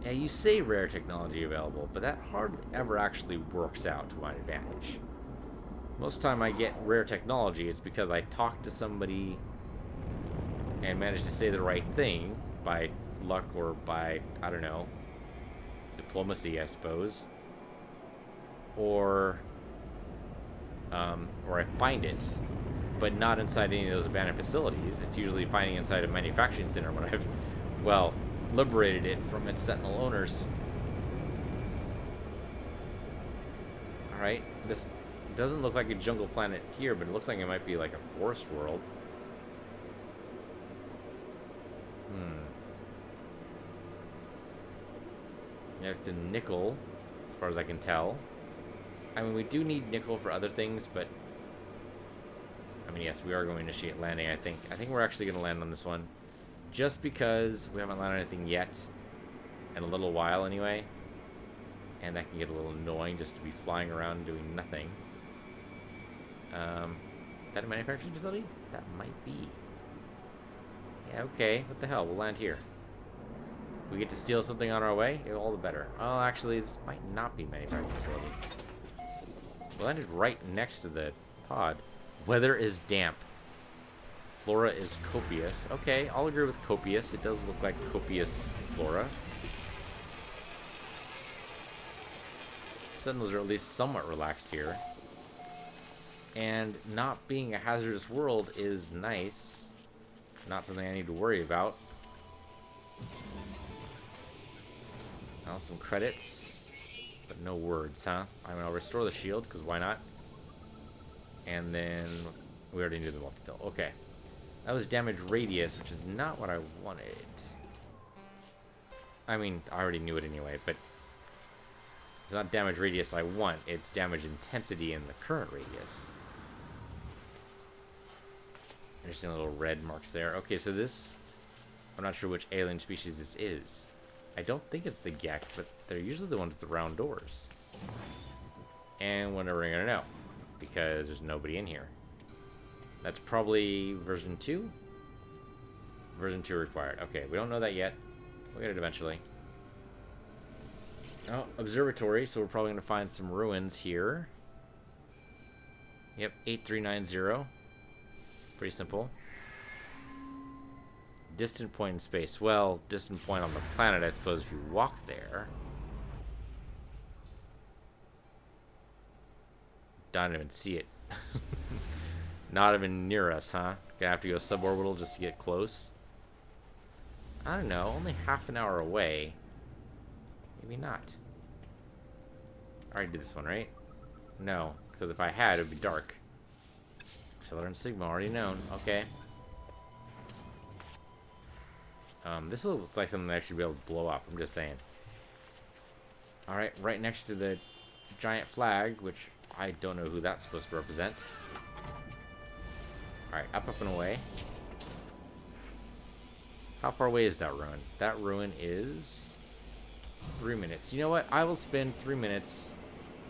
Yeah, you say rare technology available, but that hardly ever actually works out to my advantage. Most of the time I get rare technology, it's because I talk to somebody and manage to say the right thing by luck or by, I don't know, diplomacy, I suppose. Or I find it, but not inside any of those abandoned facilities. It's usually finding inside a manufacturing center when I've, well, liberated it from its sentinel owners. Alright, this doesn't look like a jungle planet here, but it looks like it might be like a forest world. Yeah, it's a nickel, as far as I can tell. I mean, we do need nickel for other things, but... I mean, yes, we are going to initiate landing, I think. I think we're actually going to land on this one. Just because we haven't landed anything yet. In a little while, anyway. And that can get a little annoying, just to be flying around and doing nothing. Is that a manufacturing facility? That might be. Yeah, okay. What the hell? We'll land here. We get to steal something on our way? All the better. Oh, actually, this might not be a manufacturing facility. We landed right next to the pod. Weather is damp. Flora is copious. Okay, I'll agree with copious. It does look like copious flora. Sentinels are at least somewhat relaxed here. And not being a hazardous world is nice. Not something I need to worry about. Now some credits, but no words, huh? I mean, I'll restore the shield, because why not? And then we already knew the multi-tool. Okay. That was damage radius, which is not what I wanted. I mean, I already knew it anyway, but it's not damage radius I want. It's damage intensity in the current radius. Interesting little red marks there. Okay, so this... I'm not sure which alien species this is. I don't think it's the Gek, but they're usually the ones with the round doors. And we're never gonna know, because there's nobody in here. That's probably version 2? Version 2 required. Okay, we don't know that yet. We'll get it eventually. Oh, observatory, so we're probably gonna find some ruins here. Yep, 8390. Pretty simple. Distant point in space. Well, distant point on the planet, I suppose, if you walk there. Don't even see it. Not even near us, huh? Gonna have to go suborbital just to get close. I don't know, only half an hour away. Maybe not. I already did this one, right? No, because if I had, it would be dark. Accelerant Sigma, already known. Okay. This looks like something that I should be able to blow up. I'm just saying. Alright, right next to the giant flag, which I don't know who that's supposed to represent. Alright, up, and away. How far away is that ruin? That ruin is 3 minutes. You know what? I will spend 3 minutes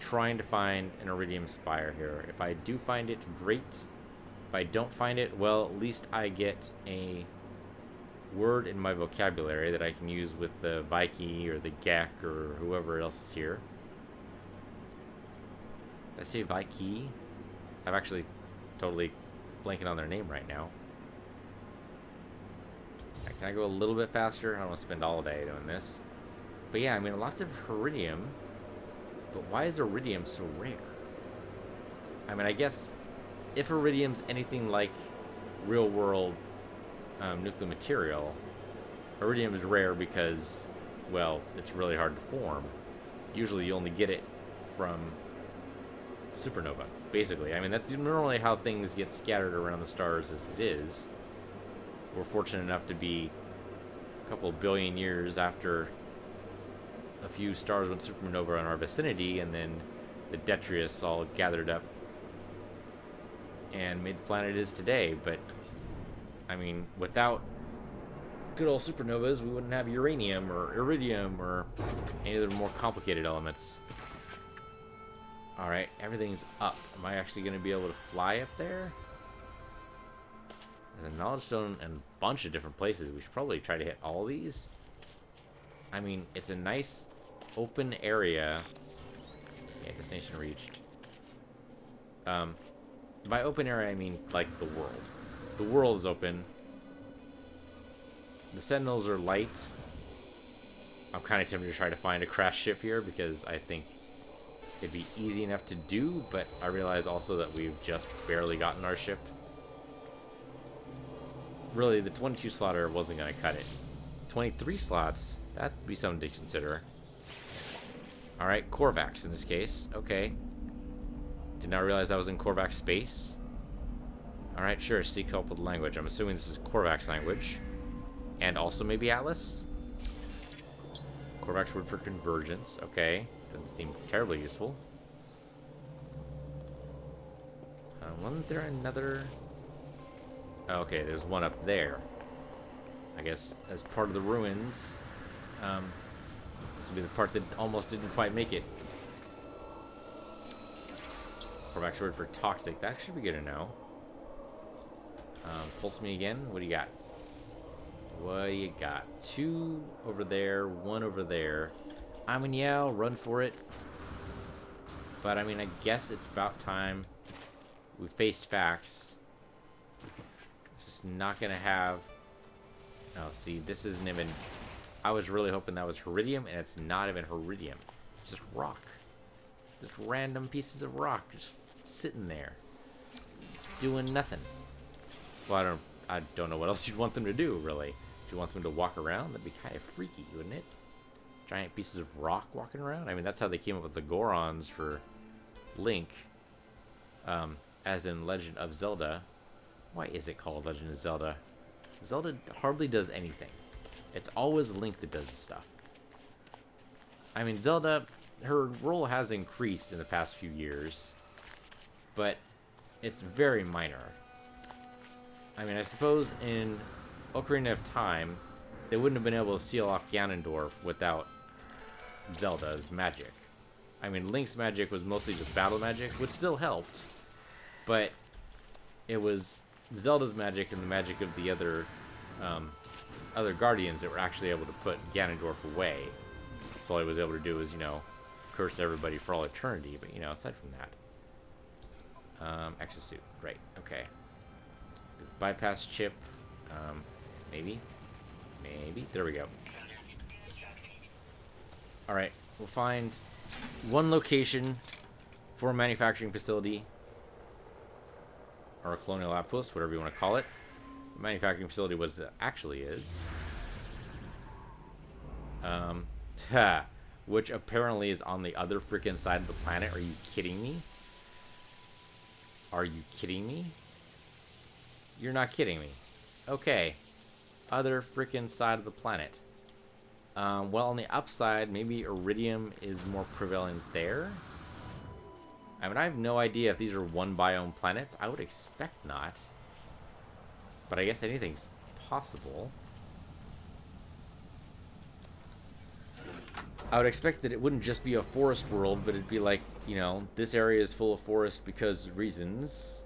trying to find an iridium spire here. If I do find it, great. If I don't find it, well, at least I get a word in my vocabulary that I can use with the Viking or the Gek or whoever else is here. Did I say Viking? I'm actually totally blanking on their name right now. Can I go a little bit faster? I don't want to spend all day doing this. But yeah, I mean, lots of iridium. But why is iridium so rare? I mean, I guess if iridium's anything like real-world nuclear material, iridium is rare because, well, it's really hard to form. Usually you only get it from supernova, basically. I mean, that's normally how things get scattered around the stars as it is. We're fortunate enough to be a couple billion years after a few stars went supernova in our vicinity, and then the detritus all gathered up and made the planet it is today. But I mean, without good old supernovas, we wouldn't have uranium or iridium or any of the more complicated elements. Alright, everything's up. Am I actually going to be able to fly up there? There's a knowledge stone in a bunch of different places. We should probably try to hit all these. I mean, it's a nice open area. Yeah, destination reached. By open area, I mean like the world. The world is open. The sentinels are light. I'm kind of tempted to try to find a crashed ship here because I think it'd be easy enough to do, but I realize also that we've just barely gotten our ship. Really, the 22 slotter wasn't going to cut it. 23 slots, that'd be something to consider. Alright, Korvax in this case. Okay. Did not realize that was in Korvax space. Alright, sure, seek help with language. I'm assuming this is Korvax language. And also maybe Atlas? Korvax word for convergence. Okay. Doesn't seem terribly useful. Wasn't there another... Oh, okay, there's one up there. I guess as part of the ruins. This would be the part that almost didn't quite make it. Korvax word for toxic. That should be good to know. Pulse me again. What do you got? What do you got? 2 over there, 1 over there. I mean, yeah, I'll run for it. But, I mean, I guess it's about time we faced facts. It's just not going to have... Oh, see, this isn't even... I was really hoping that was Iridium, and it's not even Iridium. It's just rock. Just random pieces of rock just sitting there. Doing nothing. Well, I don't know what else you'd want them to do, really. If you want them to walk around, that'd be kind of freaky, wouldn't it? Giant pieces of rock walking around. I mean, that's how they came up with the Gorons for Link. As in Legend of Zelda. Why is it called Legend of Zelda? Zelda hardly does anything. It's always Link that does stuff. I mean, Zelda, her role has increased in the past few years. But it's very minor. I mean, I suppose in Ocarina of Time, they wouldn't have been able to seal off Ganondorf without Zelda's magic. I mean, Link's magic was mostly just battle magic, which still helped, but it was Zelda's magic and the magic of the other guardians that were actually able to put Ganondorf away. So all he was able to do was, curse everybody for all eternity. But, aside from that, exosuit, right? Okay. Bypass chip, maybe. There we go. All right, we'll find one location for a manufacturing facility, or a colonial outpost, whatever you want to call it. The manufacturing facility, what it actually is. Which apparently is on the other freaking side of the planet. Are you kidding me? Are you kidding me? You're not kidding me. Okay. Other freaking side of the planet. Well, on the upside, maybe iridium is more prevalent there. I mean, I have no idea if these are one biome planets. I would expect not. But I guess anything's possible. I would expect that it wouldn't just be a forest world, but it'd be like, this area is full of forest because reasons.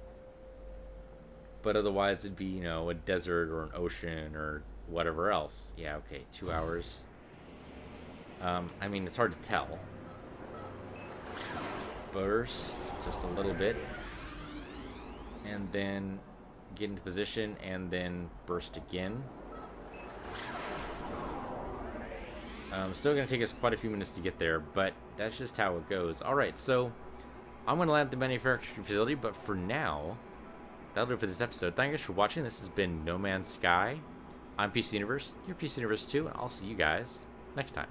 But otherwise it'd be, a desert or an ocean or whatever else. Yeah, okay, 2 hours. I mean, it's hard to tell. Burst just a little bit. And then get into position and then burst again. Still going to take us quite a few minutes to get there, but that's just how it goes. Alright, so I'm going to land at the manufacturing facility, but for now, that'll do it for this episode. Thank you guys for watching. This has been No Man's Sky. I'm PC Universe, you're PC Universe too, and I'll see you guys next time.